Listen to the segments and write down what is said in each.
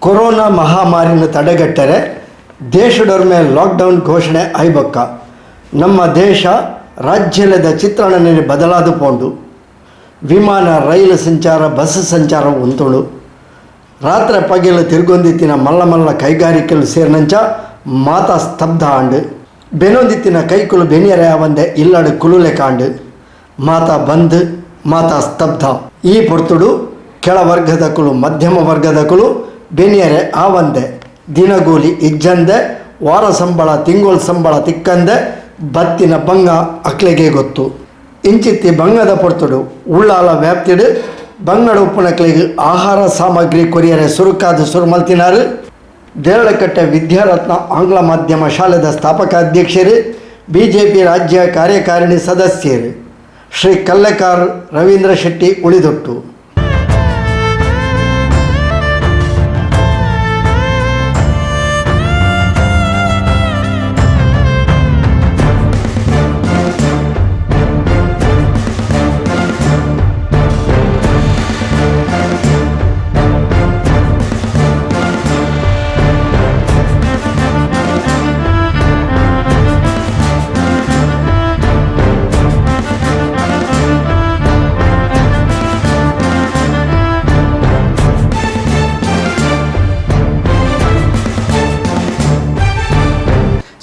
Corona ಮಹಾಮಾರಿನ ತಡೆಗಟ್ಟರೆ ದೇಶದವ್ರ ಮೇಲೆ lockdown ಘೋಷಣೆ ಆಯ್ಬಕ್ಕ. ನಮ್ಮ ದೇಶ ರಾಜ್ಯದ ಚಿತ್ರಣನೇ ಬದಲಾದ ಪೋಂಡು. ವಿಮಾನ ರೈಲು ಸಂಚಾರ ಬಸ್ ಸಂಚಾರ ಉಂತುಂಡು. ರಾತ್ರಿ ಪಗೆಲು ತಿರುಗೊಂದಿತ್ತಿನ ಮಲ್ಲ ಮಲ್ಲ ಕೈಗಾರಿಕೆಲು ಸೇರಿನಂಚ ಮಾತಾ ಸ್ತಬ್ಧ ಆಂಡು. ಬೆನೊಂದಿತ್ತಿನ ಕೈಕುಲು ಬೆನಿಯರೆ ಅವಂದೆ ಇಲ್ಲಡು ಕುಲುಲೆ ಕಾಂಡು. ಮಾತಾ ಬಂದ್ ಮಾತಾ ಸ್ತಬ್ಧ. ಈ ಪೊರ್ತುಡು ಕೆಳ ವರ್ಗದ ಕುಲು ಮಧ್ಯಮ ವರ್ಗದ ಕುಲು ಬೆನಿಯರೆ ಆವಂದೆ ದಿನಗೂಲಿ ಇಜ್ಜಂದೆ ವಾರ ಸಂಬಳ ತಿಂಗೋಳ ಸಂಬಳ ತಿಕ್ಕಂದೆ ಬತ್ತಿನ ಬಂಗ ಅಕ್ಲೆಗೆ ಗೊತ್ತು. ಇಂಚಿತ್ತಿ ಬಂಗದ ಪೊರ್ತುಡು ಉಳ್ಳಾಲ ವ್ಯಾಪ್ತಿಡು ಬಂಗಡ ಉಪ್ಪುನಕ್ಲೆಗೆ ಆಹಾರ ಸಾಮಗ್ರಿ ಕೊರಿಯರೆ ಸುರುಕಾದ ಸುರುಮಲ್ತಿನಾರು. ದೇರಳಕಟ್ಟೆ ವಿದ್ಯಾರತ್ನ ಆಂಗ್ಲ ಮಾಧ್ಯಮ ಶಾಲೆದ ಸ್ಥಾಪಕ ಅಧ್ಯಕ್ಷರು, BJP ರಾಜ್ಯ ಕಾರ್ಯಕಾರಿಣಿ ಸದಸ್ಯರು ಶ್ರೀ ಕಲ್ಲೆಕಾರ್ ರವೀಂದ್ರ ಶೆಟ್ಟಿ ಉಳಿದೊಟ್ಟು.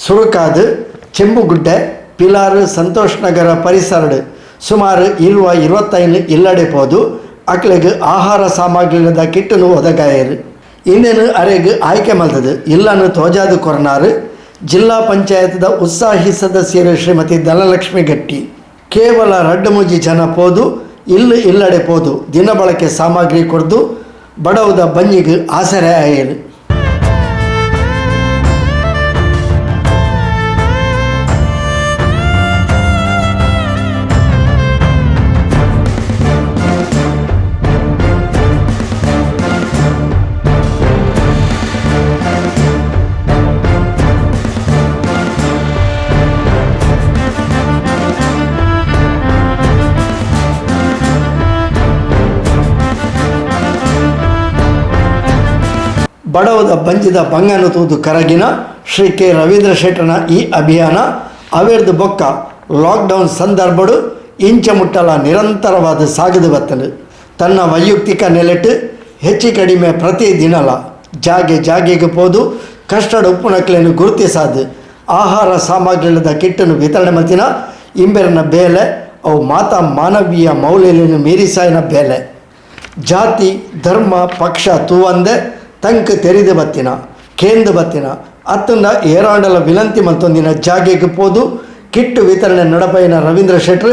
ಸುರುಕಾದು ಚೆಂಬುಗುಡ್ಡೆ ಪಿಲಾರು ಸಂತೋಷ್ ನಗರ ಪರಿಸರಡು ಸುಮಾರು 25 ಇಲ್ಲಡೆ ಪೋದು ಅಕ್ಲೆಗೆ ಆಹಾರ ಸಾಮಗ್ರಿದ ಕಿಟ್ಟನು ಒದಗಾಯರು. ಇನ್ನೇನು ಅರೆಗೆ ಆಯ್ಕೆ ಮಲ್ತದು ಇಲ್ಲನ್ನು ತೋಜಾದು ಕೊರನಾರು. ಜಿಲ್ಲಾ ಪಂಚಾಯತ್ದ ಉತ್ಸಾಹಿ ಸದಸ್ಯರು ಶ್ರೀಮತಿ ಧನಲಕ್ಷ್ಮಿ ಗಟ್ಟಿ. ಕೇವಲ 2-3 ಜನ ಪೋದು ಇಲ್ಲಡೆ ಪೋದು ದಿನ ಬಳಕೆ ಸಾಮಗ್ರಿ ಕೊಡ್ದು ಬಡವದ ಬಂಜಿಗೆ ಆಸರೆ ಆಯರು. ಬಡವದ ಬಂಜಿದ ಬಂಗನು ತೂದು ಕರಗಿನ ಶ್ರೀ ಕೆ ರವೀಂದ್ರ ಶೆಟ್ಟನ ಈ ಅಭಿಯಾನ ಅವೇರ್ದು ಬೊಕ್ಕ ಲಾಕ್ಡೌನ್ ಸಂದರ್ಭಡು ಇಂಚ ಮುಟ್ಟಲ ನಿರಂತರವಾದ ಸಾಗದು ಬತ್ತಲು. ತನ್ನ ವೈಯಕ್ತಿಕ ನೆಲೆಟ್ಟು ಹೆಚ್ಚು ಕಡಿಮೆ ಪ್ರತಿ ದಿನಲ ಜಾಗೆಗೆ ಪೋದು ಕಷ್ಟಡ ಉಪ್ಪುನಕ್ಲೇನು ಗುರುತಿಸಾದು ಆಹಾರ ಸಾಮಗ್ರಿದ ಕಿಟ್ಟನ್ನು ವಿತರಣೆ ಮತ್ತಿನ ಇಂಬೆರನ ಬೇಲೆ ಅವು ಮಾತಾ ಮಾನವೀಯ ಮೌಲ್ಯಗಳನ್ನು ಮೀರಿಸಾಯಿನ ಬೇಲೆ. ಜಾತಿ ಧರ್ಮ ಪಕ್ಷ ತೂವಂದೆ ತಂಕ್ ತೆರೆದು ಬತ್ತಿನ ಕೇಂದು ಬತ್ತಿನ ಅತ್ತಂದ ಏರಾಂಡಲ ವಿನಂತಿ ಮತ್ತೊಂದಿನ ಜಾಗೆಗೆ ಪೋದು ಕಿಟ್ಟು ವಿತರಣೆ ನಡಪೈನ ರವೀಂದ್ರ ಶೆಟ್ರು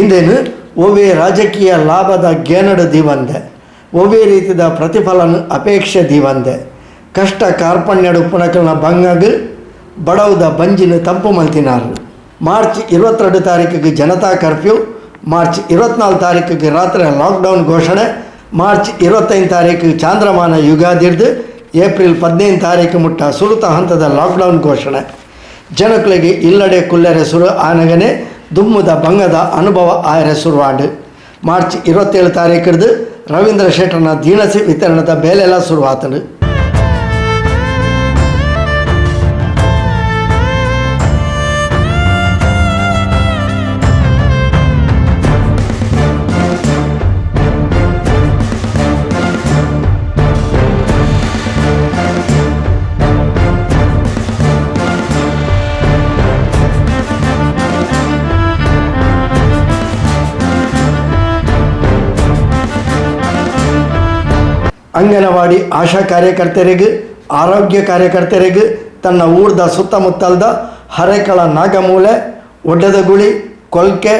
ಇಂದೇನು ಒವೇ ರಾಜಕೀಯ ಲಾಭದ ಗೇನಡು ದೀವಂದೆ ಒವೇ ರೀತಿಯ ಪ್ರತಿಫಲನ ಅಪೇಕ್ಷೆ ದೀವಂದೆ ಕಷ್ಟ ಕಾರ್ಪಣ್ಯಡು ಪುಣಕಲ್ನ ಬಂಗಾಗ ಬಡವದ ಬಂಜಿನ ತಂಪು ಮಲ್ತಿನಾರು. ಮಾರ್ಚ್ 22 ತಾರೀಕಿಗೆ ಜನತಾ ಕರ್ಫ್ಯೂ, ಮಾರ್ಚ್ 24 ತಾರೀಕಿಗೆ ರಾತ್ರಿ ಲಾಕ್ಡೌನ್ ಘೋಷಣೆ, ಮಾರ್ಚ್ 25 ತಾರೀಕಿಗೆ ಚಾಂದ್ರಮಾನ ಯುಗಾದಿರ್ದು ಏಪ್ರಿಲ್ 15 ತಾರೀಕು ಮುಟ್ಟ ಸುರುತ ಹಂತದ ಲಾಕ್ಡೌನ್ ಘೋಷಣೆ. ಜನಗಳಿಗೆ ಇಲ್ಲಡೆ ಕುಲ್ಲೆರೆ ಸುರು ಆನಗನೆ ದುಮ್ಮುದ ಬಂಗದ ಅನುಭವ ಆಯರೆ ಶುರುವಾಂಡು. ಮಾರ್ಚ್ 27 ತಾರೀಕಿರ್ದು ರವೀಂದ್ರ ಶೆಟ್ಟರ್ನ ದಿನಸಿ ವಿತರಣದ ಬೇಲೆಲ್ಲ ಶುರುವಾತನು. ಅಂಗನವಾಡಿ ಆಶಾ ಕಾರ್ಯಕರ್ತರಿಗೂ ಆರೋಗ್ಯ ಕಾರ್ಯಕರ್ತರಿಗೂ ತನ್ನ ಊರ್ದ ಸುತ್ತಮುತ್ತಲ್ದ ಹರೇಕಳ ನಾಗಮೂಲೆ, ಒಡ್ಡದಗುಳಿ, ಕೊಲ್ಕೆ,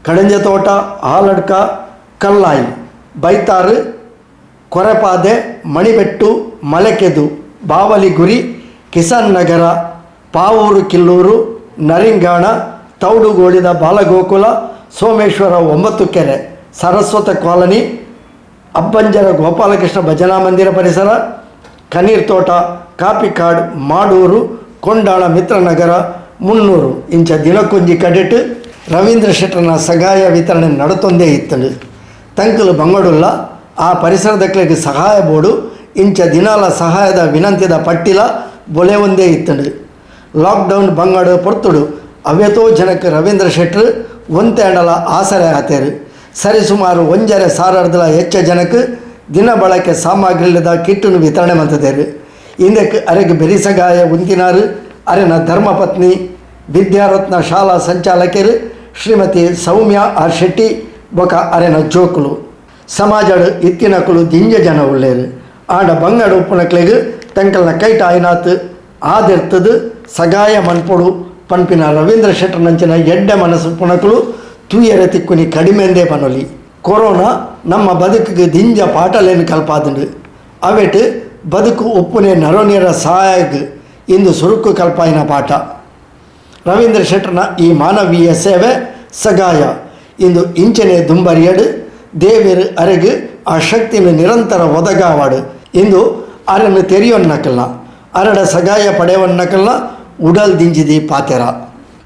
ಕಡಂಜತೋಟ, ಹಾಲಡ್ಕ, ಕಲ್ಲಾಯಿ, ಬೈತಾರು, ಕೊರೆಪಾದೆ, ಮಣಿಬೆಟ್ಟು, ಮಲೆಕೆದು, ಬಾವಲಿಗುರಿ, ಕಿಸನ್ ನಗರ, ಪಾವೂರು ಕಿಲ್ಲೂರು, ನರಿಂಗಾಣ, ತೌಡುಗೋಳಿದ ಬಾಲಗೋಕುಲ, ಸೋಮೇಶ್ವರ 9 ಕೆರೆ, ಸರಸ್ವತ ಕಾಲನಿ, ಅಬ್ಬಂಜರ ಗೋಪಾಲಕೃಷ್ಣ ಭಜನಾ ಮಂದಿರ ಪರಿಸರ, ಕನೀರ್ ತೋಟ, ಕಾಪಿಕಾಡ್, ಮಾಡೂರು, ಕೊಂಡಾಳ ಮಿತ್ರನಗರ, 300 ಇಂಚ ದಿನಕ್ಕೊಂಜಿ ಕಡೆಟ್ ರವೀಂದ್ರ ಶೆಟ್ಟರ್ನ ಸಹಾಯ ವಿತರಣೆ ನಡತೊಂದೇ ಇತ್ತಲು. ತಂಕಲು ಬಂಗಡುಲ್ಲ ಆ ಪರಿಸರದಕ್ಲೆಗೆ ಸಹಾಯ ಬೋರ್ಡು ಇಂಚ ದಿನಾಲ ಸಹಾಯದ ವಿನಂತಿದ ಪಟ್ಟಿಲ ಬೊಲೆ ಒಂದೇ ಇತ್ತಂಡು. ಲಾಕ್ಡೌನ್ ಬಂಗಾಡು ಪೊರ್ತುಡು ಅವ್ಯತೋ ಜನಕ್ಕೆ ರವೀಂದ್ರ ಶೆಟ್ಟರು ಒಂತೆಂಡಲ ಆಸರೆ ಆತೇರು. ಸರಿಸುಮಾರು 1,500 ಹೆಚ್ಚು ಜನಕ್ಕೆ ದಿನ ಬಳಕೆ ಸಾಮಗ್ರಿಲದ ಕಿಟ್ಟನ್ನು ವಿತರಣೆ ಮಾಡ್ತಿದ್ದೇರು. ಇಂದಕ್ಕೆ ಅರೆಗೆ ಬೆರಿಸಗಾಯ ಉಂತಿನಾರು ಅರೆನ ಧರ್ಮಪತ್ನಿ ವಿದ್ಯಾರತ್ನ ಶಾಲಾ ಸಂಚಾಲಕರು ಶ್ರೀಮತಿ ಸೌಮ್ಯ ಆರ್ ಶೆಟ್ಟಿ ಬೊಕ ಅರೆನ ಜೋಕುಲು ಸಮಾಜಡು ಇತ್ತಿನಕುಲು ದಿಂಜ ಜನ ಉಳ್ಳೇರು. ಆಂಡ ಬಂಗಡು ಉಪ್ಪುನಕ್ಲೆಗ್ ತಂಕಲ್ನ ಕೈಟ ಆಯ್ನಾತ್ ಆದಿರ್ತದು ಸಗಾಯ ಮನ್ಪೊಡು ಪನ್ಪಿನ ರವೀಂದ್ರ ಶೆಟ್ಟರ್ ನಂಚಿನ ಎಡ್ಡೆ ಮನಸ್ಸು ಪುಣಕುಲು ತೂಯರೆ ತಿಕ್ಕುನಿ ಕಡಿಮೆಂದೇ ಪನೊಲಿ. ಕೊರೋನಾ ನಮ್ಮ ಬದುಕಿಗೆ ದಿಂಜ ಪಾಟಲೇನು ಕಲ್ಪಾದುಂಡು. ಅವೆಟ್ ಬದುಕು ಒಪ್ಪುನೆ ನರೋನಿಯರ ಸಹಾಯಗ್ ಇಂದು ಸುರುಕು ಕಲ್ಪಾಯಿನ ಪಾಠ. ರವೀಂದ್ರ ಶೆಟ್ಟರ್ನ ಈ ಮಾನವೀಯ ಸೇವೆ ಸಗಾಯ ಇಂದು ಇಂಚನೆ ದುಂಬರಿಯಡು ದೇವೇರು ಅರೆಗೆ ಆ ಶಕ್ತಿಯನ್ನು ನಿರಂತರ ಒದಗಾವಾಡು. ಇಂದು ಅರನ್ನು ತೆರೆಯೋನ್ನಕಲ್ಲ ಅರಡ ಸಗಾಯ ಪಡೆಯವನ್ನಕಲ್ಲ ಉಡಲ್ ದಿಂಜಿದಿ ಪಾತೆರ.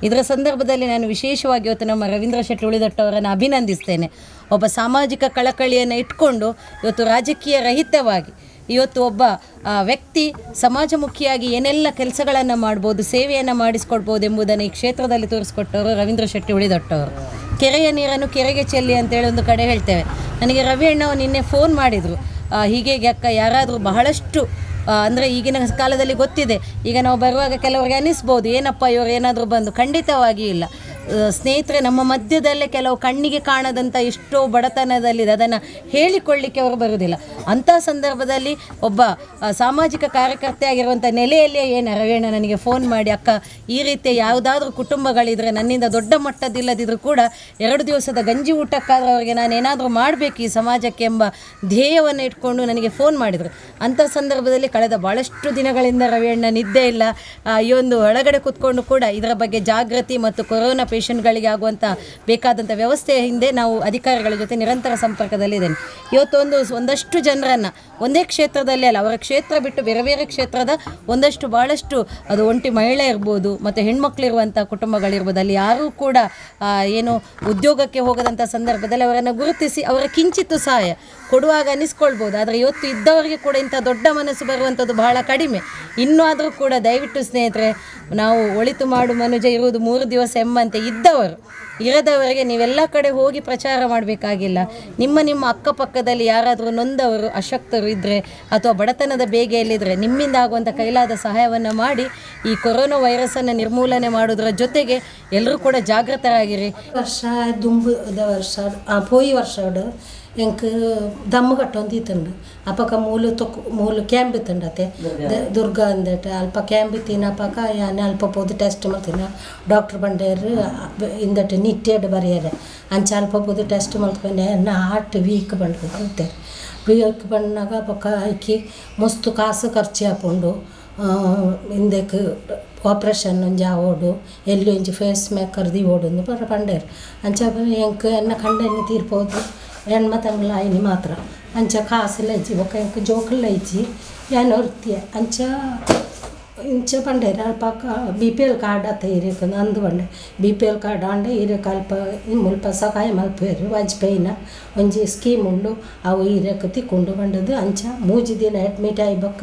ಇದರ ಸಂದರ್ಭದಲ್ಲಿ ನಾನು ವಿಶೇಷವಾಗಿ ಇವತ್ತು ನಮ್ಮ ರವೀಂದ್ರ ಶೆಟ್ಟಿ ಉಳಿದಟ್ಟವರನ್ನು ಅಭಿನಂದಿಸ್ತೇನೆ. ಒಬ್ಬ ಸಾಮಾಜಿಕ ಕಳಕಳಿಯನ್ನು ಇಟ್ಕೊಂಡು ಇವತ್ತು ರಾಜಕೀಯ ರಹಿತವಾಗಿ ಇವತ್ತು ಒಬ್ಬ ವ್ಯಕ್ತಿ ಸಮಾಜಮುಖಿಯಾಗಿ ಏನೆಲ್ಲ ಕೆಲಸಗಳನ್ನು ಮಾಡ್ಬೋದು, ಸೇವೆಯನ್ನು ಮಾಡಿಸ್ಕೊಡ್ಬೋದು ಎಂಬುದನ್ನು ಈ ಕ್ಷೇತ್ರದಲ್ಲಿ ತೋರಿಸ್ಕೊಟ್ಟವರು ರವೀಂದ್ರ ಶೆಟ್ಟಿ ಉಳಿದಟ್ಟವರು. ಕೆರೆಯ ನೀರನ್ನು ಕೆರೆಗೆ ಚೆಲ್ಲಿ ಅಂತೇಳಿ ಒಂದು ಕಡೆ ಹೇಳ್ತೇವೆ. ನನಗೆ ರವಿ ಅಣ್ಣವು ನಿನ್ನೆ ಫೋನ್ ಮಾಡಿದರು, ಹೀಗೆ ಅಕ್ಕ ಯಾರಾದರೂ ಬಹಳಷ್ಟು ಅಂದರೆ ಈಗಿನ ಕಾಲದಲ್ಲಿ ಗೊತ್ತಿದೆ, ಈಗ ನಾವು ಬರುವಾಗ ಕೆಲವರಿಗೆ ಅನಿಸ್ಬೋದು ಏನಪ್ಪ ಇವರು ಏನಾದರೂ ಬಂದು, ಖಂಡಿತವಾಗಿ ಇಲ್ಲ ಸ್ನೇಹಿತರೆ. ನಮ್ಮ ಮಧ್ಯದಲ್ಲೇ ಕೆಲವು ಕಣ್ಣಿಗೆ ಕಾಣದಂಥ ಎಷ್ಟೋ ಬಡತನದಲ್ಲಿದೆ, ಅದನ್ನು ಹೇಳಿಕೊಳ್ಳಿಕ್ಕೆ ಅವರು ಬರುವುದಿಲ್ಲ. ಅಂಥ ಸಂದರ್ಭದಲ್ಲಿ ಒಬ್ಬ ಸಾಮಾಜಿಕ ಕಾರ್ಯಕರ್ತೆ ಆಗಿರುವಂಥ ನೆಲೆಯಲ್ಲೇ ಏನು ರವೀಣ ನನಗೆ ಫೋನ್ ಮಾಡಿ, ಅಕ್ಕ ಈ ರೀತಿಯ ಯಾವುದಾದ್ರೂ ಕುಟುಂಬಗಳಿದ್ರೆ ನನ್ನಿಂದ ದೊಡ್ಡ ಮಟ್ಟದಿಲ್ಲದಿದ್ದರೂ ಕೂಡ 2 ದಿವಸದ ಗಂಜಿ ಊಟಕ್ಕಾದರೂ ಅವರಿಗೆ ನಾನು ಏನಾದರೂ ಮಾಡಬೇಕು ಈ ಸಮಾಜಕ್ಕೆ ಎಂಬ ಧ್ಯೇಯವನ್ನು ಇಟ್ಕೊಂಡು ನನಗೆ ಫೋನ್ ಮಾಡಿದರು. ಅಂಥ ಸಂದರ್ಭದಲ್ಲಿ ಕಳೆದ ಭಾಳಷ್ಟು ದಿನಗಳಿಂದ ರವಿಯಣ್ಣ ನಿದ್ದೆ ಇಲ್ಲ, ಈ ಒಂದು ಒಳಗಡೆ ಕೂತ್ಕೊಂಡು ಕೂಡ ಇದರ ಬಗ್ಗೆ ಜಾಗೃತಿ ಮತ್ತು ಕೊರೋನಾ ಪೇಷಂಟ್ಗಳಿಗೆ ಆಗುವಂಥ ಬೇಕಾದಂಥ ವ್ಯವಸ್ಥೆಯ ಹಿಂದೆ ನಾವು ಅಧಿಕಾರಿಗಳ ಜೊತೆ ನಿರಂತರ ಸಂಪರ್ಕದಲ್ಲಿದ್ದೇನೆ. ಇವತ್ತು ಒಂದಷ್ಟು ಜನರನ್ನು ಒಂದೇ ಕ್ಷೇತ್ರದಲ್ಲಿ ಅಲ್ಲ, ಅವರ ಕ್ಷೇತ್ರ ಬಿಟ್ಟು ಬೇರೆ ಬೇರೆ ಕ್ಷೇತ್ರದ ಭಾಳಷ್ಟು ಅದು ಒಂಟಿ ಮಹಿಳೆ ಇರ್ಬೋದು ಮತ್ತು ಹೆಣ್ಮಕ್ಳಿರುವಂಥ ಕುಟುಂಬಗಳಿರ್ಬೋದು, ಅಲ್ಲಿ ಯಾರೂ ಕೂಡ ಏನು ಉದ್ಯೋಗಕ್ಕೆ ಹೋಗದಂಥ ಸಂದರ್ಭದಲ್ಲಿ ಅವರನ್ನು ಗುರುತಿಸಿ ಅವರ ಕಿಂಚಿತ್ತು ಸಹಾಯ ಕೊಡುವಾಗ ಅನ್ನಿಸ್ಕೊಳ್ಬೋದು. ಆದರೆ ಇವತ್ತು ಇದ್ದವರಿಗೆ ಕೂಡ ಇಂಥ ದೊಡ್ಡ ಮನಸ್ಸು ಬರುವಂಥದ್ದು ಬಹಳ ಕಡಿಮೆ. ಇನ್ನೂ ಆದರೂ ಕೂಡ ದಯವಿಟ್ಟು ಸ್ನೇಹಿತರೆ, ನಾವು ಒಳಿತು ಮಾಡು ಮನುಜ ಇರುವುದು 3 ದಿವಸ ಎಂಬಂತೆ ಇದ್ದವರು ಇರದವರಿಗೆ ನೀವೆಲ್ಲ ಕಡೆ ಹೋಗಿ ಪ್ರಚಾರ ಮಾಡಬೇಕಾಗಿಲ್ಲ. ನಿಮ್ಮ ಅಕ್ಕಪಕ್ಕದಲ್ಲಿ ಯಾರಾದರೂ ನೊಂದವರು ಅಶಕ್ತರು ಇದ್ದರೆ ಅಥವಾ ಬಡತನದ ಬೇಗೆಯಲ್ಲಿದ್ದರೆ ನಿಮ್ಮಿಂದ ಆಗುವಂಥ ಕೈಲಾದ ಸಹಾಯವನ್ನು ಮಾಡಿ ಈ ಕೊರೋನಾ ವೈರಸನ್ನು ನಿರ್ಮೂಲನೆ ಮಾಡೋದ್ರ ಜೊತೆಗೆ ಎಲ್ಲರೂ ಕೂಡ ಜಾಗೃತರಾಗಿರಿ. പോയി വർഷോട് എനിക്ക് ദമ്മ് കട്ടൊന്തിട്ടുണ്ട് അപ്പൊക്കെ ಮೂಲು ಕ್ಯಾಂಪ್ ಇತ್ತಂಡತೆ ದುರ್ಗಾ ಅಂದೇಟು ಅಲ್ಪ ಕ್ಯಾಂಪ್ ಇತ್ತೀನಿ ಅಪ್ಪಕ ನಾನು ಅಲ್ಪ ಪೋದು ಟೆಸ್ಟ್ ಮಾಡ್ತೀನಿ. ಡಾಕ್ಟ್ರ್ ಬಂಡೇರು ಇಂದಟ್ಟು ನಿಟ್ಟೆಡು ಬರೆಯಾರೆ ಅಂಚೆ ಅಲ್ಪ ಪೋದು ಟೆಸ್ಟ್ ಮಾಡ್ಕೊಂಡು ನನ್ನ ಹಾರ್ಟ್ ವೀಕ್ ಬಂದು ಅಂತಾರೆ. ವೀಕ್ ಬಂದಾಗ ಅಪ್ಪಕ ಆಕಿ ಮಸ್ತು ಕಾಸು ಖರ್ಚು ಹಾಕೊಂಡು ಇಂದಕ್ಕೆ ಆಪ್ರೇಷನ್ ಒಂಜಿ ಆವೋಡು ಎಲ್ಲಿ ಒಂಜಿ ಫೇಸ್ ಮೇಕರ್ದು ಓಡು ಪಂಡೇರು ಅಂಚೆ ಎಂಕ್ ಎನ್ನ ಕಂಡನಿ ತೀರ್ಬೋದು ಹೆಣ್ಮತಂಗ್ಲ ಆಯ್ನಿ ಮಾತ್ರ ಅಂಚ ಕಾಸೆಲ್ಲ ಇಜ್ಜಿ ಒಕ್ಕ ಎಂಕ್ ಜೋಕಲ್ಲ ಇಜ್ಜಿ ಏನು ಹೊರ್ತಿಯ ಇಂಚ ಪಂಡೇರು ಅಲ್ಪ BPL ಕಾರ್ಡ್ ಅತ್ತ ಇರಕ್ಕೆ ಅಂದು ಬಂಡೆ BPL ಕಾರ್ಡ್ ಆಂಡೆ ಇರಕ್ಕೆ ಅಲ್ಪ ಮುಲ್ಪ ಸಹಾಯ ಮಲ್ಪೇರು ವಾಜಪೇಯಿನ ಒಂಜಿ ಸ್ಕೀಮ್ ಉಂಡು ಅವು ಇರಕ್ಕೆ ತಿಕ್ಕೊಂಡು ಬಂಡದು ಅಂಚ 3 ದಿನ ಅಡ್ಮಿಟ್ ಆಯ್ಬಕ್ಕ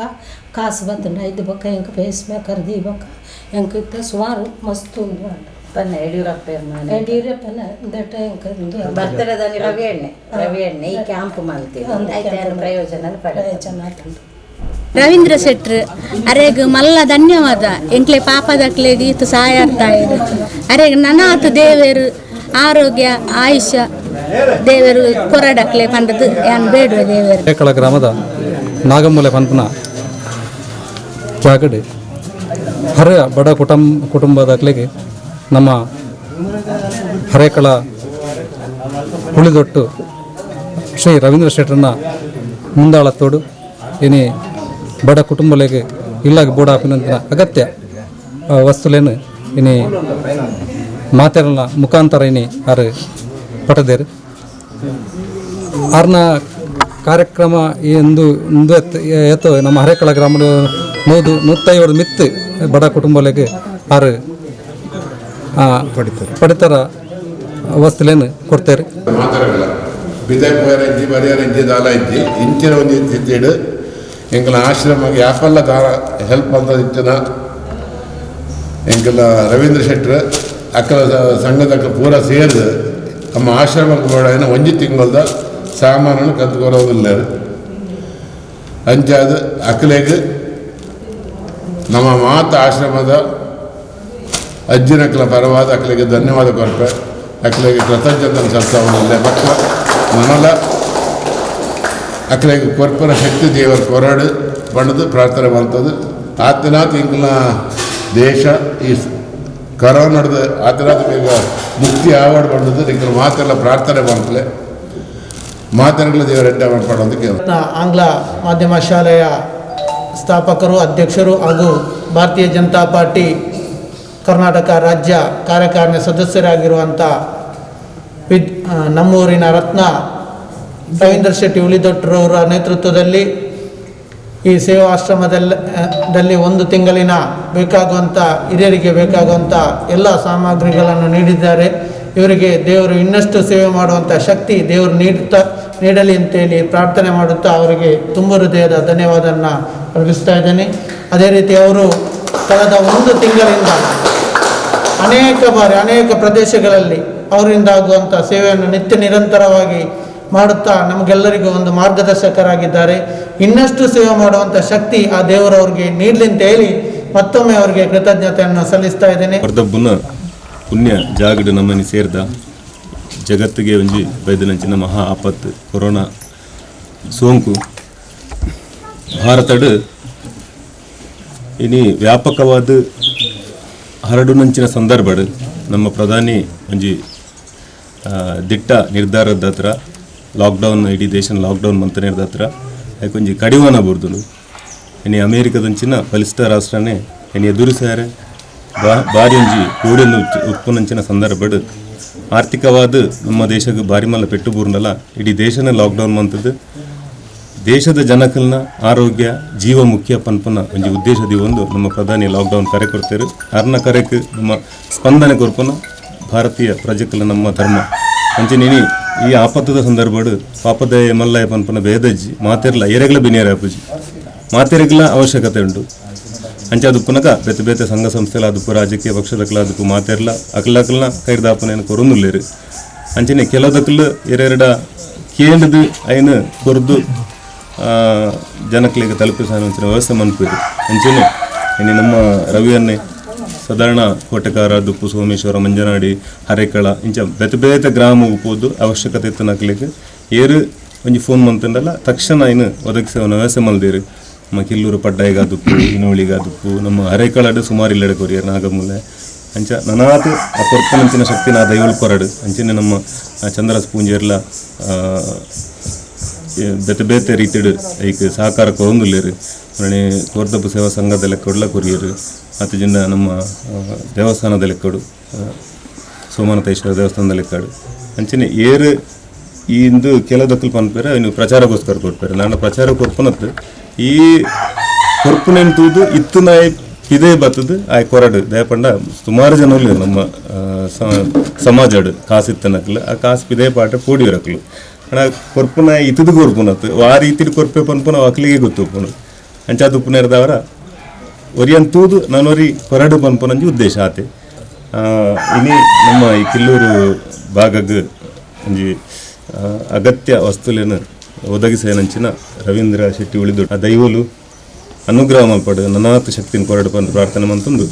ಕಾಸು ಬತ್ತಂಡ 5 ಬಕ್ಕ ಎಂಕ್ ಫೇಸ್ ಮೇಕರ್ದು ಇಬಕ್ಕ ಎಂಕ್ ಇತ್ತ ಸುಮಾರು ಮಸ್ತು ಉಂಡು ಯಡಿಯೂರಪ್ಪನ ಬರ್ತಡೇದಲ್ಲಿ ರವಿ ಎಣ್ಣೆ ಈ ಕ್ಯಾಂಪ್ ಮಾಡ್ತೀವಿ ಪ್ರಯೋಜನ ರವೀಂದ್ರ ಶೆಟ್ರ್ ಅರೆಗ್ ಮಲ್ಲ ಧನ್ಯವಾದ ಎಂಕ್ಲೆ ಪಾಪದಕ್ಲೆಗೆ ಇತ್ತು ಸಹಾಯ ಆಗ್ತಾ ಇದೆ. ಅರೆಗ್ ನನಾತು ದೇವರು ಆರೋಗ್ಯ ಆಯುಷ ದೇವರು ಕೊರಡಕ್ಲೆ ಪಂಡದು ಏನು ಬೇಡುವೆ ದೇವರು. ಹರೇಕಳ ಗ್ರಾಮದ ನಾಗಮೂಲೆ ಪಂಪನ ಜಾಗಡೆ ಹರ ಬಡ ಕುಟುಂಬದಕ್ಲೆಗೆ ನಮ್ಮ ಹರೇಕಳ ಉಳಿದೊಟ್ಟು ಶ್ರೀ ರವೀಂದ್ರ ಶೆಟ್ಟರ್ನ ಮುಂದಾಳತ್ತೋಡು ಇನಿ ಬಡ ಕುಟುಂಬಗಳಿಗೆ ಇಲ್ಲಾಗಿ ಬೋಡಾಪಿನಂತಿನ ಅಗತ್ಯ ವಸ್ತುಲೇನು ಇನಿ ಮಾತೆರನ ಮುಖಾಂತರ ಇನಿ ಅರು ಪಟದೇರು ಆರ್ನ ಕಾರ್ಯಕ್ರಮ ಎಂದು ಎತ್ತು ನಮ್ಮ ಹರೇಕಳ ಗ್ರಾಮದ 150 ಮಿತ್ತು ಬಡ ಕುಟುಂಬಗಳಿಗೆ ಆರು ಪಡಿತರ ವಸ್ತುಲೇನು ಕೊಡ್ತೇವೆ. ಬಿದೆ ಪೋಯರ ಇಂಚಿ ಬರಿಯರ ಇಂಚಿ ದಾಲ ಇಂಚಿ ಇಂಚಿನ ಒಂದು ತಿತ್ತಿಡು ಎಂಕಲ ಆಶ್ರಮಕ್ಕೆ ಯಾಪಲ್ಲ ದಾರ ಹೆಲ್ಪ್ ಅಂತ ಇತ್ತಿನ ಎಂಕಲ ರವೀಂದ್ರ ಶೆಟ್ಟರ್ ಅಕ್ಕಲ ಸಂಘದ ಪೂರ ಸೇರಿದು ನಮ್ಮ ಆಶ್ರಮಕ್ಕೆ ಬೋಡ ಒಂಜಿ ತಿಂಗಳದ ಸಾಮಾನು ಕತ್ಕೊರೋದಿಲ್ಲ ಅಂಚಾದ ಅಕ್ಕಲೆಗೆ ನಮ್ಮ ಮಾತ ಆಶ್ರಮದ ಅಜ್ಜಿನಕ್ಕಲ ಪರವಾದ ಅಕ್ಕಲಿಗೆ ಧನ್ಯವಾದ ಕೊರಪೆ ಅಕ್ಕಲಿಗೆ ಕೃತಜ್ಞತೆ ಸಲ್ಸವನಲ್ಲೇ ಮಕ್ಕಳ ಮನಲ ಅಕ್ಕಲಿಗೆ ಕೊರ್ಪನ ಶಕ್ತಿ ದೇವರ ಕೊರಡು ಬಣ್ಣದು ಪ್ರಾರ್ಥನೆ ಮಾಡ್ತದೆ ಆತನಾತ್ ಇಂಕಲ್ನ ದೇಶ ಈ ಕರೋನಾದ ಆತನಾತ್ ಬೇಗ ಮುಕ್ತಿ ಆವಾಡ್ ಬಂದದ್ದು ಇಂಕಲ್ ಮಾತೆಲ್ಲ ಪ್ರಾರ್ಥನೆ ಮಾಡ್ತಲೆ ಮಾತುಗಳ ದೇವರ ಎಡ್ಡ ಮಾಡೋದಕ್ಕೆ ಆಂಗ್ಲ ಮಾಧ್ಯಮ ಶಾಲೆಯ ಸ್ಥಾಪಕರು ಅಧ್ಯಕ್ಷರು ಹಾಗೂ ಭಾರತೀಯ ಜನತಾ ಪಾರ್ಟಿ ಕರ್ನಾಟಕ ರಾಜ್ಯ ಕಾರ್ಯಕಾರಿಣಿ ಸದಸ್ಯರಾಗಿರುವಂಥ ನಮ್ಮೂರಿನ ರತ್ನ ರವೀಂದ್ರ ಶೆಟ್ಟಿ ಉಳಿದೊಟ್ಟರವರ ನೇತೃತ್ವದಲ್ಲಿ ಈ ಸೇವಾಶ್ರಮದಲ್ಲಿ ಒಂದು ತಿಂಗಳಿನ ಬೇಕಾಗುವಂಥ ಹಿರಿಯರಿಗೆ ಬೇಕಾಗುವಂಥ ಎಲ್ಲ ಸಾಮಗ್ರಿಗಳನ್ನು ನೀಡಿದ್ದಾರೆ. ಇವರಿಗೆ ದೇವರು ಇನ್ನಷ್ಟು ಸೇವೆ ಮಾಡುವಂಥ ಶಕ್ತಿ ದೇವರು ನೀಡಲಿ ಅಂತೇಳಿ ಪ್ರಾರ್ಥನೆ ಮಾಡುತ್ತಾ ಅವರಿಗೆ ತುಂಬ ಹೃದಯದ ಧನ್ಯವಾದವನ್ನು ಅರ್ಪಿಸ್ತಾ ಇದ್ದೇನೆ. ಅದೇ ರೀತಿ ಅವರು ಕಳೆದ ಒಂದು ತಿಂಗಳಿಂದ ಅನೇಕ ಪ್ರದೇಶಗಳಲ್ಲಿ ಅವರಿಂದ ಆಗುವಂಥ ಸೇವೆಯನ್ನು ನಿತ್ಯ ನಿರಂತರವಾಗಿ ಮಾಡುತ್ತಾ ನಮಗೆಲ್ಲರಿಗೂ ಒಂದು ಮಾರ್ಗದರ್ಶಕರಾಗಿದ್ದಾರೆ. ಇನ್ನಷ್ಟು ಸೇವೆ ಮಾಡುವಂಥ ಶಕ್ತಿ ಆ ದೇವರವ್ರಿಗೆ ನೀಡಲಿ ಅಂತ ಹೇಳಿ ಮತ್ತೊಮ್ಮೆ ಅವರಿಗೆ ಕೃತಜ್ಞತೆಯನ್ನು ಸಲ್ಲಿಸ್ತಾ ಇದ್ದೇನೆ. ಪುಣ್ಯ ಜಾಗಡು ನಮ್ಮನೆ ಸೇರಿದ ಜಗತ್ತಿಗೆ ಒಂಜಿ ಬೈದನಂಚಿನ ಮಹಾ ಆಪತ್ತು ಕೊರೋನಾ ಸೋಂಕು ಭಾರತಡು ಇನಿ ವ್ಯಾಪಕವಾದ ಹರಡುನಂಚಿನ ಸಂದರ್ಭಡು ನಮ್ಮ ಪ್ರಧಾನಿ ಒಂಜಿ ದಿಟ್ಟ ನಿರ್ಧಾರದ ಹತ್ರ ಲಾಕ್ಡೌನ್ ಇಡೀ ದೇಶನ ಲಾಕ್ಡೌನ್ ಮಂತನೇರದ ಹತ್ರ ಯಾಕೊಂಜಿ ಕಡಿವಾನ ಬುರ್ದುಲು ಇನಿ ಅಮೇರಿಕದಂಚಿನ ಬಲಿಷ್ಠ ರಾಷ್ಟ್ರನೇ ಇನಿ ಎದುರಿಸ್ಯಾರೆ ಭಾರಿ ಒಂಜಿ ಕೋಡಿಯನ್ನು ಉತ್ಪನ್ನಂಚಿನ ಸಂದರ್ಭಡು ಆರ್ಥಿಕವಾದ ನಮ್ಮ ದೇಶಕ್ಕೆ ಭಾರಿ ಮಲ್ಲ ಪೆಟ್ಟು ಬೂರ್ನಲ್ಲ ಇಡೀ ದೇಶನ ಲಾಕ್ಡೌನ್ ಮಂತದ್ದು ದೇಶದ ಜನಕಲ್ನ ಆರೋಗ್ಯ ಜೀವ ಮುಖ್ಯ ಪನ್ಪನ ಒಂಜಿ ಉದ್ದೇಶದಿ ಒಂದು ನಮ್ಮ ಪ್ರಧಾನಿ ಲಾಕ್ಡೌನ್ ಕರೆ ಕೊಡ್ತಾರೆ. ಅರ್ನ ಕರೆಗೆ ನಮ್ಮ ಸ್ಪಂದನೆ ಕೊರ್ಪನ ಭಾರತೀಯ ಪ್ರಜೆಕಲ ನಮ್ಮ ಧರ್ಮ ಅಂಚೆನಿ ಈ ಆಪತ್ತದ ಸಂದರ್ಭಡು ಪಾಪದಯ ಮಲ್ಲಯ ಪನ್ಪನ ಭೇದಜ್ಜಿ ಮಾತೆರ್ಲ ಎರೆಗಳ ಬಿನಿಯರ ಅಪ್ಪುಜಿ ಮಾತೆರೆಗಳ ಅವಶ್ಯಕತೆ ಉಂಟು. ಅಂಚೆ ಅದು ಪುನಕ ಬೇತೆ ಬೇತೆ ಸಂಘ ಸಂಸ್ಥೆಲ ಅದಕ್ಕೂ ರಾಜಕೀಯ ಪಕ್ಷದಕ್ಕಲ ಅದಕ್ಕೂ ಮಾತೆರ್ಲ ಅಕಲಕಲ್ನ ಕೈರ್ದಾಪನೇನು ಕೊರೊಂದುಲ್ಲೇರು ಅಂಚೆನೆ ಕೆಲದಕ್ಕಲು ಎರಡ ಕೇಂದ್ರದು ಐನು ಕೊರ್ದು ಜನಕ್ಕಲಿಗೆ ತಲುಪಿಸ ವ್ಯವಸ್ಥೆ ಮನ್ಪೇರು ಅಂಚೆನೆ ಇನ್ನು ನಮ್ಮ ರವಿಯನ್ನೇ ಸಾಧಾರಣ ಕೋಟೆಕಾರ ದುಪ್ಪು ಸೋಮೇಶ್ವರ ಮಂಜನಾಡಿ ಹರೇಕಳ ಇಂಚ ಬೇತೆ ಬೇತೆ ಗ್ರಾಮ ಉಪ್ಪೋದು ಅವಶ್ಯಕತೆ ಇತ್ತು ನಕ್ಲಿಗೆ ಏರು ಒಂಜಿ ಫೋನ್ ಮಂತಂಡಲ್ಲ ತಕ್ಷಣ ಇನ್ನು ಒದಗಿಸೋ ವ್ಯವಸ್ಥೆ ಮಲ್ದೇರು ನಮ್ಮ ಕಿಲ್ಲೂರು ಪಡ್ಡಾಯಿಗಾದುಪ್ಪು ಇನೋಳಿಗಾದುಪ್ಪು ನಮ್ಮ ಹರೇಕಳಡು ಸುಮಾರು ಇಲ್ಲಡೆ ಕೊರಿಯರ್ ನಾಗಮೂಲೆ ಅಂಚ ನನಾತು ಆ ಕೊರ್ಪನಂಚಿನ ಶಕ್ತಿನ ಆ ದೈವಲ್ ಕೊರಡು ಅಂಚೆನೆ ನಮ್ಮ ಚಂದ್ರಸ್ ಪೂಂಜೆರ್ಲ ಬೇತೆ ಬೇತೆ ರೀತಿಡು ಐಕ್ ಸಹಕಾರ ಕೊರೊಂದುಲ್ಲೇರು ಮನೆ ಕೋರ್ದಪ್ಪು ಸೇವಾ ಸಂಘದ ಲೆಕ್ಕಡ್ಲ ಕೊರಿಯರು ಹತ್ತು ಜನ ನಮ್ಮ ದೇವಸ್ಥಾನದ ಲೆಕ್ಕಡು ಸೋಮನಾಥೇಶ್ವರ ದೇವಸ್ಥಾನದ ಲೆಕ್ಕಡು ಅಂಚೆನೆ ಏರು ಈ ಇಂದು ಕೆಲದಕ್ಕಲು ಪನ್ಪೇರೆ ಇನ್ನು ಪ್ರಚಾರಗೋಸ್ಕರ ಕೊಡ್ಪೇರೆ ನಾನು ಪ್ರಚಾರ ಕೊರ್ಪನತ್ತು ಈ ಕೊರ್ಪನೆಂತುದು ಇತ್ತು ನಾಯಿ ಇದೇ ಬತ್ತದು ಆಯ್ ಕೊರಡು ದಯಪಂಡ ಸುಮಾರು ಜನ ನಮ್ಮ ಸಮಾಜಡು ಕಾಸಿತ್ತನಕ್ಲು ಆ ಕಾಸು ಇದೇ ಪಾಠ ಕೂಡಿರಕ್ಲು ಅಣ್ಣ ಕೊರ್ಪುನ ಇತದು ಕೊರ್ಪುನತ್ತು ಆ ರೀತಿ ಕೊರ್ಪೆ ಪನ್ಪುನ ಅಕ್ಲಿಗೆ ಗೊತ್ತುಪ್ಪುನು ಅಂಚಾದ ಉಪ್ಪುನೇರದವರ ಒರಿಯಂತೂದು ನಾನೊರಿ ಕೊರಡು ಪನ್ಪುನಂಜಿ ಉದ್ದೇಶ ಆತೆ ಇನಿ ನಮ್ಮ ಈ ಕಿಲ್ಲೂರು ಭಾಗಗ್ ಒಂಜಿ ಅಗತ್ಯ ವಸ್ತುಲೇನು ಒದಗಿಸೇನಂಚಿನ ರವೀಂದ್ರ ಶೆಟ್ಟಿ ಉಳಿದು ಆ ದೈವಲು ಅನುಗ್ರಹ ಮಲ್ಪಡು ನನಾತು ಶಕ್ತಿನ ಕೊರಡು ಪ್ರಾರ್ಥನೆ ಮಂತಂದು